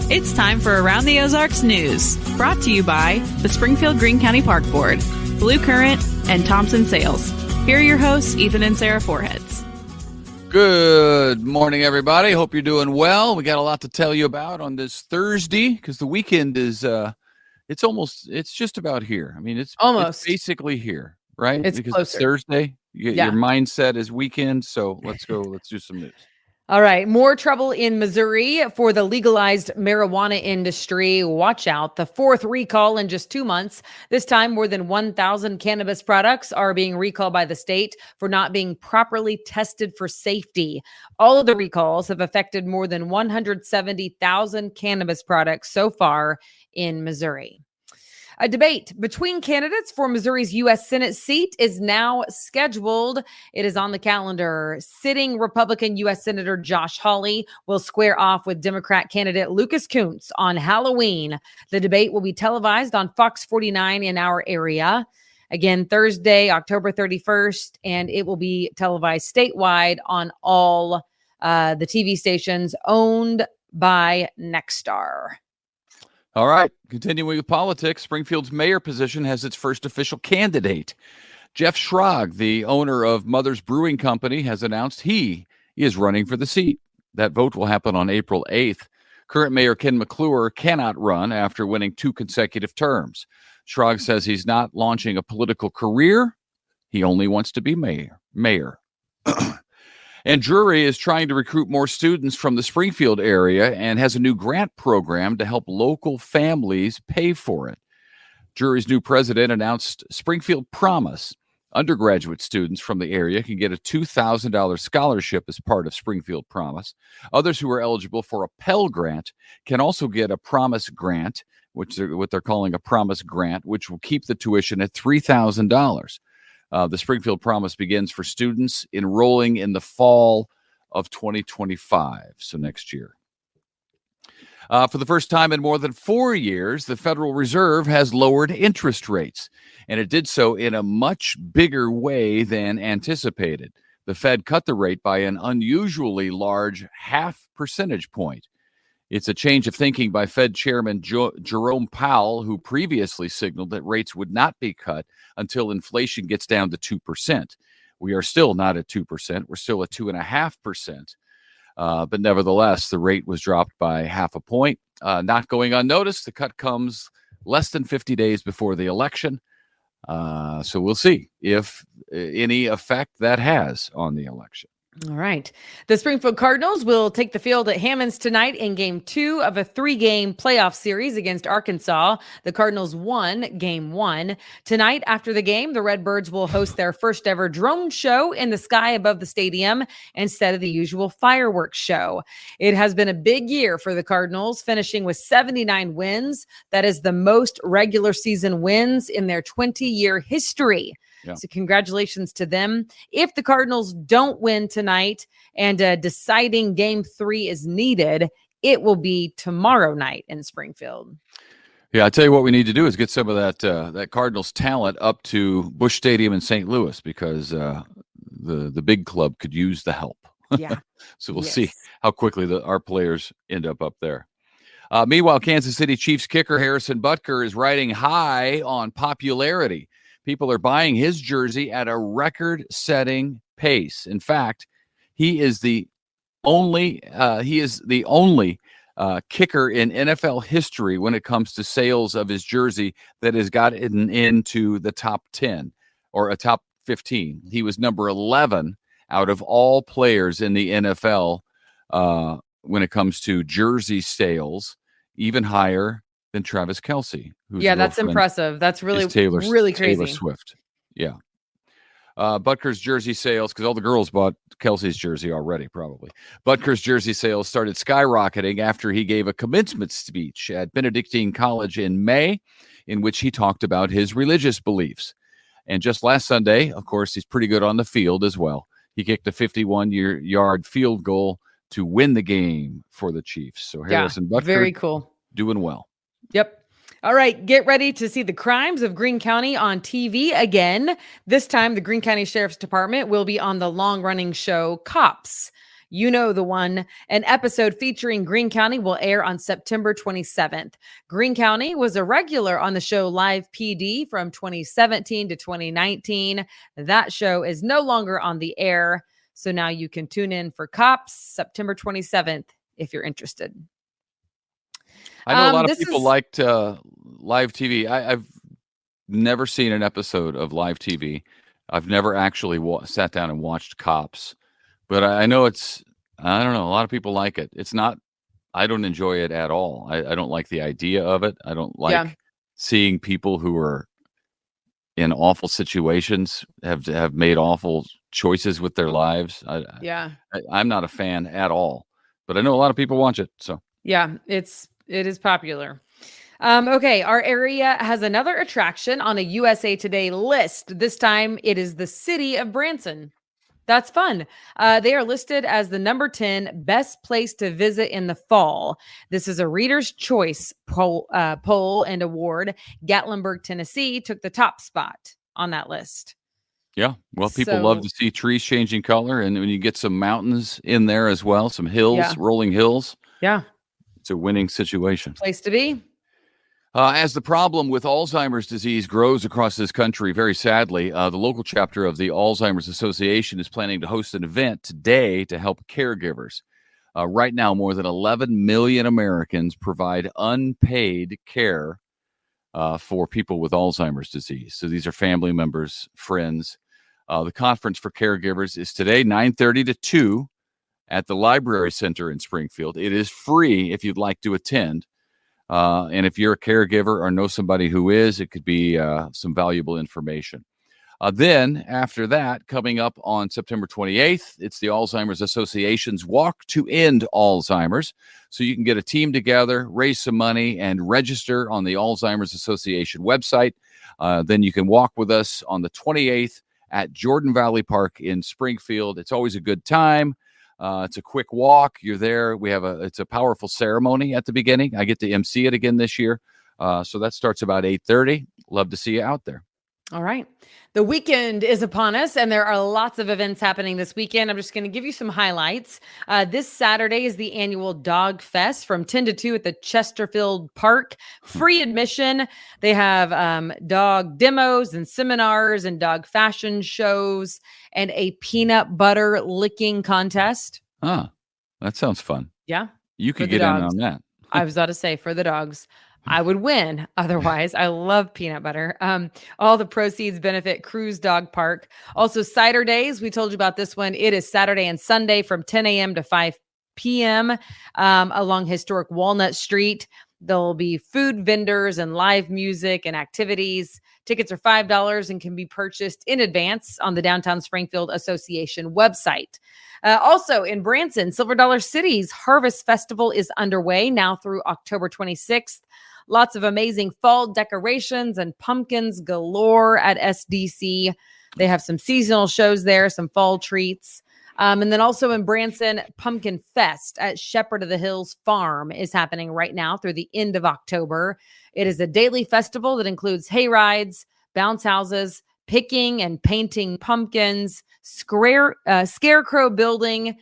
It's time for Around the Ozarks News, brought to you by the Springfield Greene County Park Board, Blue Current, and Thompson Sales. Here are your hosts, Ethan and Sarah Foreheads. Good morning, everybody. Hope you're doing well. We got a lot to tell you about on this Thursday because the weekend is, it's just about here. I mean, it's basically here, right? It's because closer. It's Thursday. Your mindset is weekend. So let's go. Let's do some news. All right. More trouble in Missouri for the legalized marijuana industry. Watch out. The fourth recall in just 2 months. This time, more than 1,000 cannabis products are being recalled by the state for not being properly tested for safety. All of the recalls have affected more than 170,000 cannabis products so far in Missouri. A debate between candidates for Missouri's U.S. Senate seat is now scheduled. It is on the calendar. Sitting Republican U.S. Senator Josh Hawley will square off with Democrat candidate Lucas Kunce on Halloween. The debate will be televised on Fox 49 in our area. Again, Thursday, October 31st, and it will be televised statewide on all the TV stations owned by Nexstar. All right, continuing with politics, Springfield's mayor position has its first official candidate. Jeff Schrag, the owner of Mother's Brewing Company, has announced he is running for the seat. That vote will happen on April 8th. Current Mayor Ken McClure cannot run after winning 2 consecutive terms. Schrag says he's not launching a political career. He only wants to be mayor. And Drury is trying to recruit more students from the Springfield area and has a new grant program to help local families pay for it. Drury's new president announced Springfield Promise. Undergraduate students from the area can get a $2,000 scholarship as part of Springfield Promise. Others who are eligible for a Pell Grant can also get a Promise Grant, what they're calling a Promise Grant, which will keep the tuition at $3,000. The Springfield Promise begins for students enrolling in the fall of 2025, so next year. For the first time in more than 4 years, the Federal Reserve has lowered interest rates, and it did so in a much bigger way than anticipated. The Fed cut the rate by an unusually large 0.5 percentage point. It's a change of thinking by Fed Chairman Jerome Powell, who previously signaled that rates would not be cut until inflation gets down to 2%. We are still not at 2%. We're still at 2.5%. But nevertheless, the rate was dropped by 0.5 point. Not going unnoticed. The cut comes less than 50 days before the election. So we'll see if any effect that has on the election. All right. The Springfield Cardinals will take the field at Hammonds tonight in Game 2 of a 3-game playoff series against Arkansas. The Cardinals won Game 1. Tonight, after the game, the Redbirds will host their first ever drone show in the sky above the stadium instead of the usual fireworks show. It has been a big year for the Cardinals, finishing with 79 wins. That is the most regular season wins in their 20-year history. Yeah. So congratulations to them. If the Cardinals don't win tonight and deciding Game 3 is needed, it will be tomorrow night in Springfield. Yeah, I tell you what we need to do is get some of that Cardinals talent up to Busch Stadium in St. Louis because the big club could use the help. Yeah. So we'll see how quickly our players end up there. Meanwhile, Kansas City Chiefs kicker Harrison Butker is riding high on popularity. People are buying his jersey at a record-setting pace. In fact, he is the only kicker in NFL history when it comes to sales of his jersey that has gotten into the top 10 or a top 15. He was number 11 out of all players in the NFL when it comes to jersey sales, even higher than Travis Kelce. That's impressive. That's really crazy. Taylor Swift. Yeah. Butker's jersey sales, because all the girls bought Kelce's jersey already, probably. Butker's jersey sales started skyrocketing after he gave a commencement speech at Benedictine College in May, in which he talked about his religious beliefs. And just last Sunday, of course, he's pretty good on the field as well. He kicked a 51-yard field goal to win the game for the Chiefs. So Harrison Butker, very cool, doing well. Yep. All right, get ready to see the crimes of Greene County on TV again. This time, the Greene County Sheriff's Department will be on the long-running show Cops. You know the one. An episode featuring Greene County will air on September 27th. Greene County was a regular on the show Live PD from 2017 to 2019. That show is no longer on the air, so now you can tune in for Cops September 27th if you're interested. I know a lot of people liked live TV. I've never seen an episode of live TV. I've never actually sat down and watched Cops, but I know I don't know. A lot of people like it. It's not, I don't enjoy it at all. I don't like the idea of it. I don't like seeing people who are in awful situations have made awful choices with their lives. I'm not a fan at all, but I know a lot of people watch it. So yeah, it is popular. Okay, our area has another attraction on a USA Today list. This time it is the city of Branson. That's fun. They are listed as the number 10 best place to visit in the fall. This is a Reader's Choice poll and award. Gatlinburg, Tennessee took the top spot on that list. Yeah, well, people love to see trees changing color, and when you get some mountains in there as well, some hills, rolling hills. Yeah. It's a winning situation. Place to be. As the problem with Alzheimer's disease grows across this country, very sadly, the local chapter of the Alzheimer's Association is planning to host an event today to help caregivers. Right now, more than 11 million Americans provide unpaid care for people with Alzheimer's disease. So these are family members, friends. The conference for caregivers is today, 9:30 to 2 at the Library Center in Springfield. It is free if you'd like to attend. And if you're a caregiver or know somebody who is, it could be some valuable information. Then after that, coming up on September 28th, it's the Alzheimer's Association's Walk to End Alzheimer's. So you can get a team together, raise some money, and register on the Alzheimer's Association website. Then you can walk with us on the 28th at Jordan Valley Park in Springfield. It's always a good time. It's a quick walk. You're there. It's a powerful ceremony at the beginning. I get to MC it again this year. So that starts about 8:30. Love to see you out there. All right. The weekend is upon us, and there are lots of events happening this weekend. I'm just going to give you some highlights. This Saturday is the annual Dog Fest from 10 to 2 at the Chesterfield Park. Free admission. They have dog demos and seminars and dog fashion shows and a peanut butter licking contest. Ah, that sounds fun. Yeah. You could get in on that. I was about to say, for the dogs. I would win otherwise. I love peanut butter. All the proceeds benefit Cruise Dog Park. Also, cider days. We told you about this one. It is Saturday and Sunday from 10 a.m. to 5 p.m. Along historic Walnut Street. There'll be food vendors and live music and activities. Tickets are $5 and can be purchased in advance on the Downtown Springfield Association website. Also in Branson, Silver Dollar City's Harvest Festival is underway now through October 26th. Lots of amazing fall decorations and pumpkins galore at SDC. They have some seasonal shows there, some fall treats. And then also in Branson, Pumpkin Fest at Shepherd of the Hills Farm is happening right now through the end of October. It is a daily festival that includes hay rides, bounce houses, picking and painting pumpkins, scarecrow building,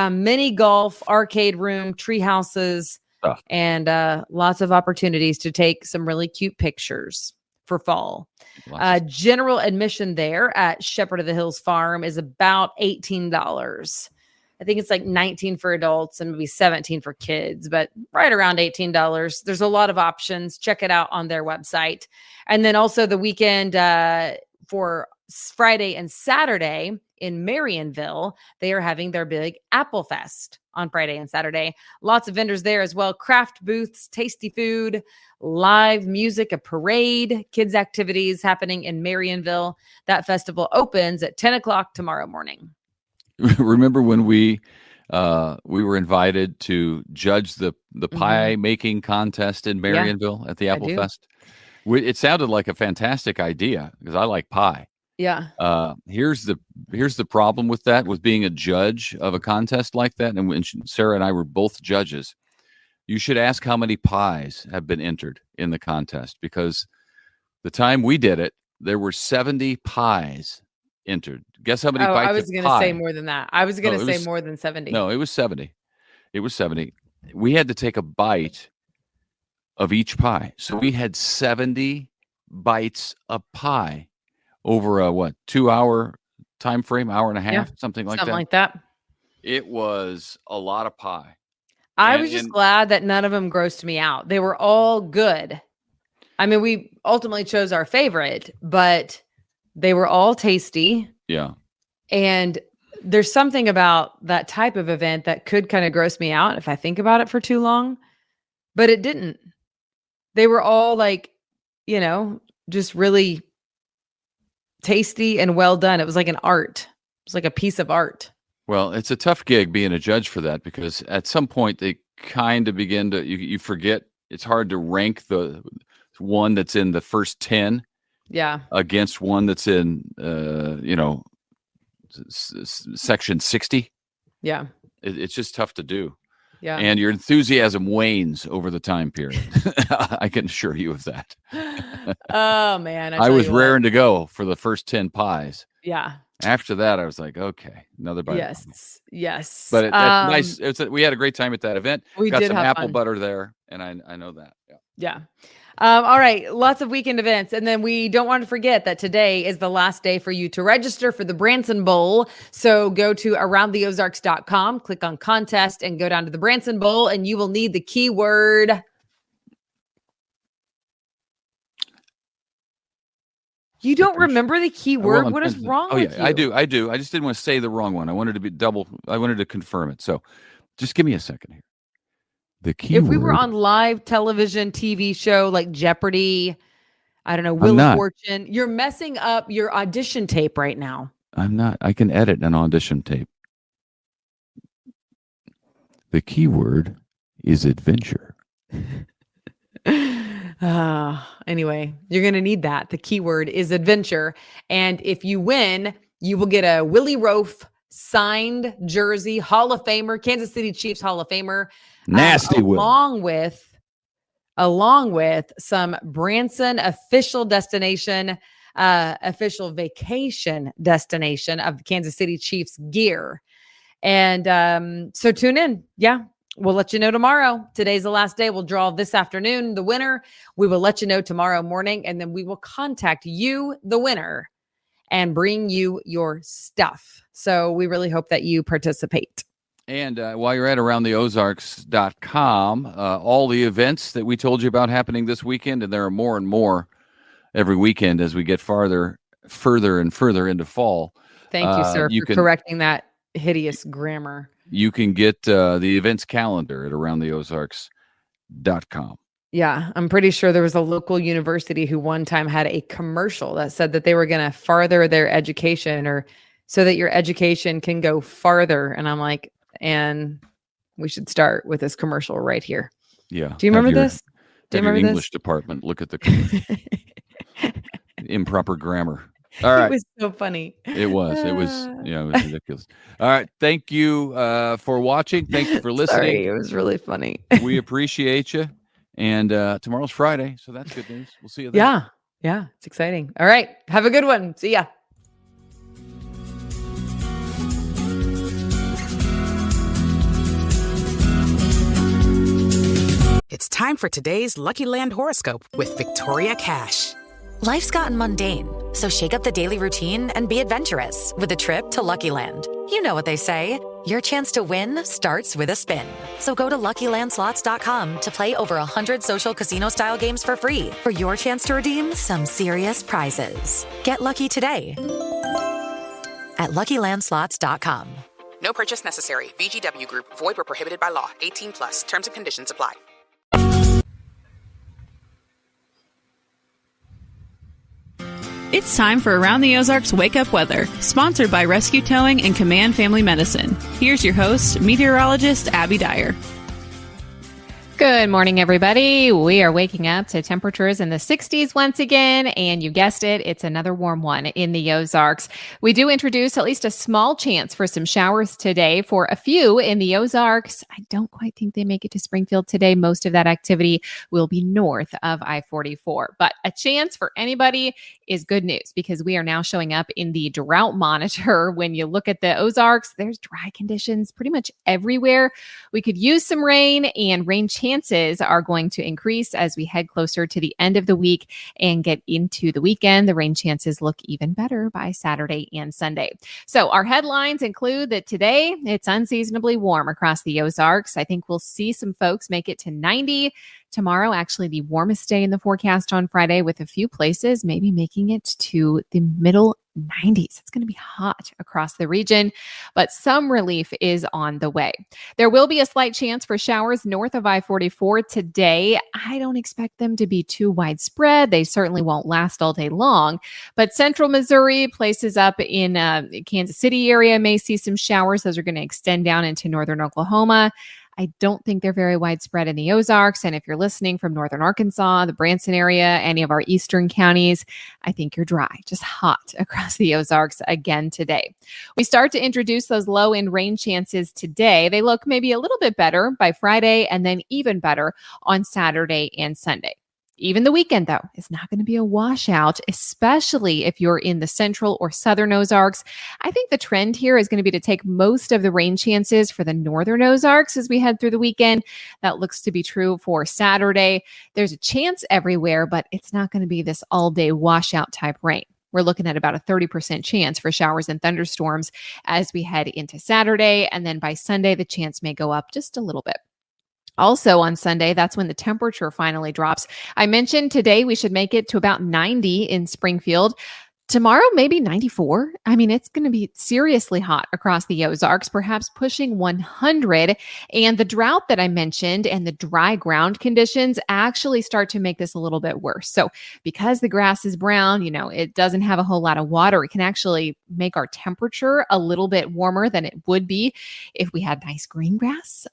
mini golf, arcade room, tree houses, and lots of opportunities to take some really cute pictures for fall. General admission there at Shepherd of the Hills Farm is about $18. I think it's like $19 for adults and maybe $17 for kids, but right around $18. There's a lot of options. Check it out on their website. And then also the weekend for Friday and Saturday in Marionville, they are having their big Apple Fest on Friday and Saturday. Lots of vendors there as well. Craft booths, tasty food, live music, a parade, kids activities happening in Marionville. That festival opens at 10 o'clock tomorrow morning. Remember when we were invited to judge the pie making contest in Marionville at the Apple Fest? It sounded like a fantastic idea because I like pie. Yeah. Here's the problem with that, with being a judge of a contest like that. And when Sarah and I were both judges, you should ask how many pies have been entered in the contest, because the time we did it, there were 70 pies entered. Guess how many Oh, bites I was of going to pie? say more than that. I was going No, to it say was- more than 70. No, it was 70. It was 70. We had to take a bite of each pie. So we had 70 bites of pie over a 2-hour time frame, hour and a half, something like Something that. like that. It was a lot of pie. I was just glad that none of them grossed me out. They were all good. I mean, we ultimately chose our favorite, but they were all tasty. Yeah. And there's something about that type of event that could kind of gross me out if I think about it for too long, but it didn't. They were all like, just really tasty and well done. It was like an art. It was like a piece of art. Well, it's a tough gig being a judge for that, because at some point they kind of begin to, you forget. It's hard to rank the one that's in the first 10 against one that's in, section 60. Yeah. It's just tough to do. Yeah. And your enthusiasm wanes over the time period. I can assure you of that. Oh, man. I was raring to go for the first 10 pies. Yeah. After that, I was like, okay, another bite. Yes. But it's nice. We had a great time at that event. We got did some have apple fun. butter there, and I know that. Yeah. All right. Lots of weekend events. And then we don't want to forget that today is the last day for you to register for the Branson Bowl. So go to aroundtheozarks.com, click on contest, and go down to the Branson Bowl, and you will need the keyword. You don't remember the keyword? Well, what is wrong with you? I do. I just didn't want to say the wrong one. I wanted to confirm it. So just give me a second here. The keyword. If we were on live television, TV show like Jeopardy, I don't know, Wheel of Fortune, you're messing up your audition tape right now. I'm not. I can edit an audition tape. The keyword is adventure. Anyway, you're going to need that. The keyword is adventure. And if you win, you will get a Willie Roaf signed jersey, Hall of Famer, Kansas City Chiefs Hall of Famer. Nasty along with some Branson official vacation destination of the Kansas City Chiefs gear. And so tune in. Yeah. We'll let you know tomorrow. Today's the last day. We'll draw this afternoon the winner. We will let you know tomorrow morning, and then we will contact you, the winner, and bring you your stuff. So we really hope that you participate. And while you're at aroundtheozarks.com, all the events that we told you about happening this weekend, and there are more and more every weekend as we get further and further into fall. Thank you, sir, for correcting that hideous grammar. You can get the events calendar at aroundtheozarks.com. Yeah, I'm pretty sure there was a local university who one time had a commercial that said that they were going to farther their education, or so that your education can go farther. And I'm like, and we should start with this commercial right here. Yeah. Do you remember this? Do you remember English department look at the commercial. Improper grammar. All right. It was so funny. It was ridiculous. All right. Thank you for watching. Thank you for listening. Sorry, it was really funny. We appreciate you. And tomorrow's Friday, so that's good news. We'll see you then. Yeah. It's exciting. All right. Have a good one. See ya. It's time for today's Lucky Land horoscope with Victoria Cash. Life's gotten mundane, so shake up the daily routine and be adventurous with a trip to Lucky Land. You know what they say, your chance to win starts with a spin. So go to LuckyLandSlots.com to play over 100 social casino-style games for free for your chance to redeem some serious prizes. Get lucky today at LuckyLandSlots.com. No purchase necessary. VGW Group. Void where prohibited by law. 18 plus. Terms and conditions apply. It's time for Around the Ozarks Wake Up Weather, sponsored by Rescue Towing and Command Family Medicine. Here's your host, meteorologist Abby Dyer. Good morning, everybody. We are waking up to temperatures in the 60s once again, and you guessed it, it's another warm one in the Ozarks. We do introduce at least a small chance for some showers today for a few in the Ozarks. I don't quite think they make it to Springfield today. Most of that activity will be north of I-44, but a chance for anybody is good news because we are now showing up in the drought monitor. When you look at the Ozarks, there's dry conditions pretty much everywhere. We could use some rain, and rain chances are going to increase as we head closer to the end of the week and get into the weekend. The rain chances look even better by Saturday and Sunday. So our headlines include that today it's unseasonably warm across the Ozarks. I think we'll see some folks make it to 90. Tomorrow, actually the warmest day in the forecast on Friday, with a few places maybe making it to the middle 90s. It's going to be hot across the region, but some relief is on the way. There will be a slight chance for showers north of I-44 today. I don't expect them to be too widespread. They certainly won't last all day long, but central Missouri, places up in Kansas City area may see some showers. Those are going to extend down into northern Oklahoma. I don't think they're very widespread in the Ozarks. And if you're listening from northern Arkansas, the Branson area, any of our eastern counties, I think you're dry, just hot across the Ozarks again today. We start to introduce those low end rain chances today. They look maybe a little bit better by Friday and then even better on Saturday and Sunday. Even the weekend, though, is not going to be a washout, especially if you're in the central or southern Ozarks. I think the trend here is going to be to take most of the rain chances for the northern Ozarks as we head through the weekend. That looks to be true for Saturday. There's a chance everywhere, but it's not going to be this all-day washout type rain. We're looking at about a 30% chance for showers and thunderstorms as we head into Saturday. And then by Sunday, the chance may go up just a little bit. Also on Sunday, that's when the temperature finally drops. I mentioned today we should make it to about 90 in Springfield. Tomorrow, maybe 94. I mean, it's going to be seriously hot across the Ozarks, perhaps pushing 100. And the drought that I mentioned and the dry ground conditions actually start to make this a little bit worse. So because the grass is brown, it doesn't have a whole lot of water. It can actually make our temperature a little bit warmer than it would be if we had nice green grass.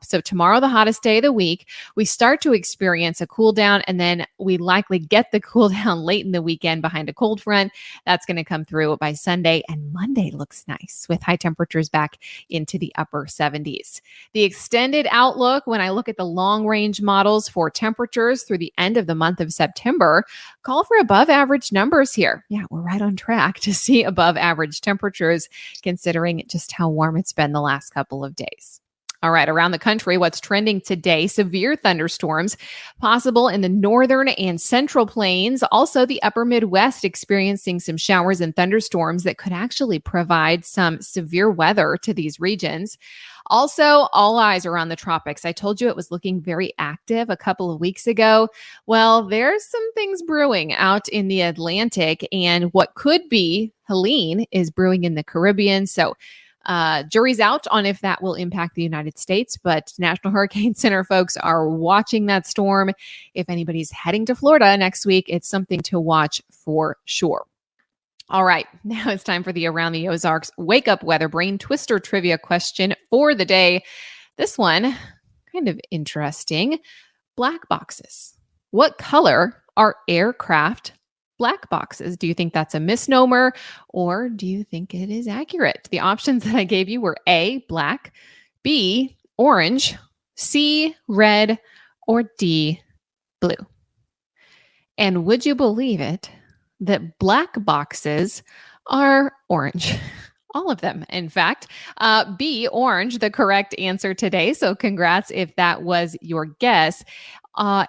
So tomorrow, the hottest day of the week, we start to experience a cool down, and then we likely get the cool down late in the weekend behind a cold front. That's going to come through by Sunday, and Monday looks nice with high temperatures back into the upper 70s. The extended outlook, when I look at the long range models for temperatures through the end of the month of September, call for above average numbers here. Yeah, we're right on track to see above average temperatures considering just how warm it's been the last couple of days. All right, around the country, what's trending today? Severe thunderstorms possible in the northern and central plains. Also, the upper Midwest experiencing some showers and thunderstorms that could actually provide some severe weather to these regions. Also, all eyes are on the tropics. I told you it was looking very active a couple of weeks ago. Well, there's some things brewing out in the Atlantic, and what could be Helene is brewing in the Caribbean. So jury's out on if that will impact the United States, but National Hurricane Center folks are watching that storm. If anybody's heading to Florida next week, it's something to watch for sure. All right, now it's time for the Around the Ozarks Wake Up Weather Brain Twister trivia question for the day. This one, kind of interesting. Black boxes. What color are aircraft black boxes? Do you think that's a misnomer, or do you think it is accurate? The options that I gave you were A, black, B, orange, C, red, or D, blue. And would you believe it that black boxes are orange? All of them, in fact. B, orange, the correct answer today. So congrats if that was your guess.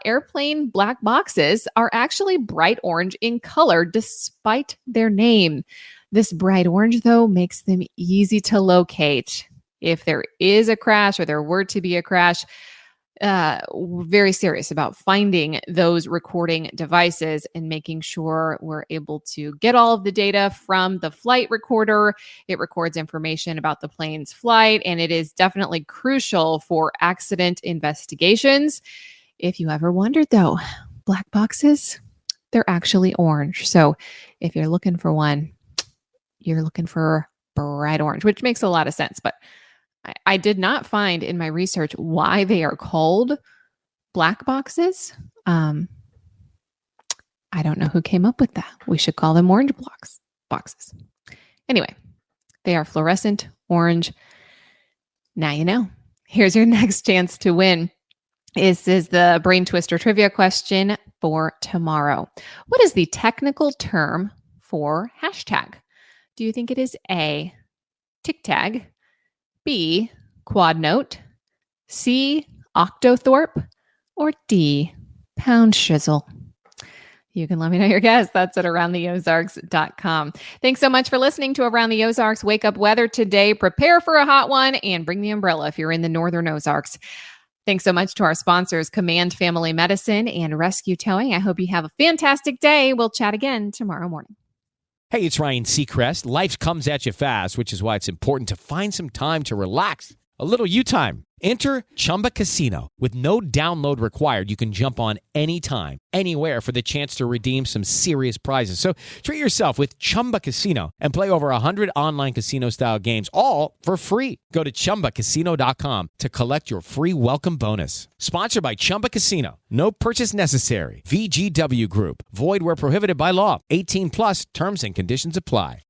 Airplane black boxes are actually bright orange in color despite their name. This bright orange, though, makes them easy to locate. If there is a crash or there were to be a crash, we're very serious about finding those recording devices and making sure we're able to get all of the data from the flight recorder. It records information about the plane's flight, and it is definitely crucial for accident investigations. If you ever wondered, though, black boxes, they're actually orange. So if you're looking for one, you're looking for bright orange, which makes a lot of sense. But I did not find in my research why they are called black boxes. I don't know who came up with that. We should call them orange boxes. Anyway, they are fluorescent orange. Now you know. Here's your next chance to win. This is the Brain Twister trivia question for tomorrow. What is the technical term for hashtag? Do you think it is A, tic-tag, B, quad note, C, octothorpe, or D, pound shizzle? You can let me know your guess. That's at aroundtheozarks.com. Thanks so much for listening to Around the Ozarks Wake Up Weather today. Prepare for a hot one and bring the umbrella if you're in the northern Ozarks. Thanks so much to our sponsors, Command Family Medicine and Rescue Towing. I hope you have a fantastic day. We'll chat again tomorrow morning. Hey, it's Ryan Seacrest. Life comes at you fast, which is why it's important to find some time to relax. A little you time. Enter Chumba Casino. With no download required, you can jump on anytime, anywhere for the chance to redeem some serious prizes. So treat yourself with Chumba Casino and play over 100 online casino-style games, all for free. Go to ChumbaCasino.com to collect your free welcome bonus. Sponsored by Chumba Casino. No purchase necessary. VGW Group. Void where prohibited by law. 18 plus terms and conditions apply.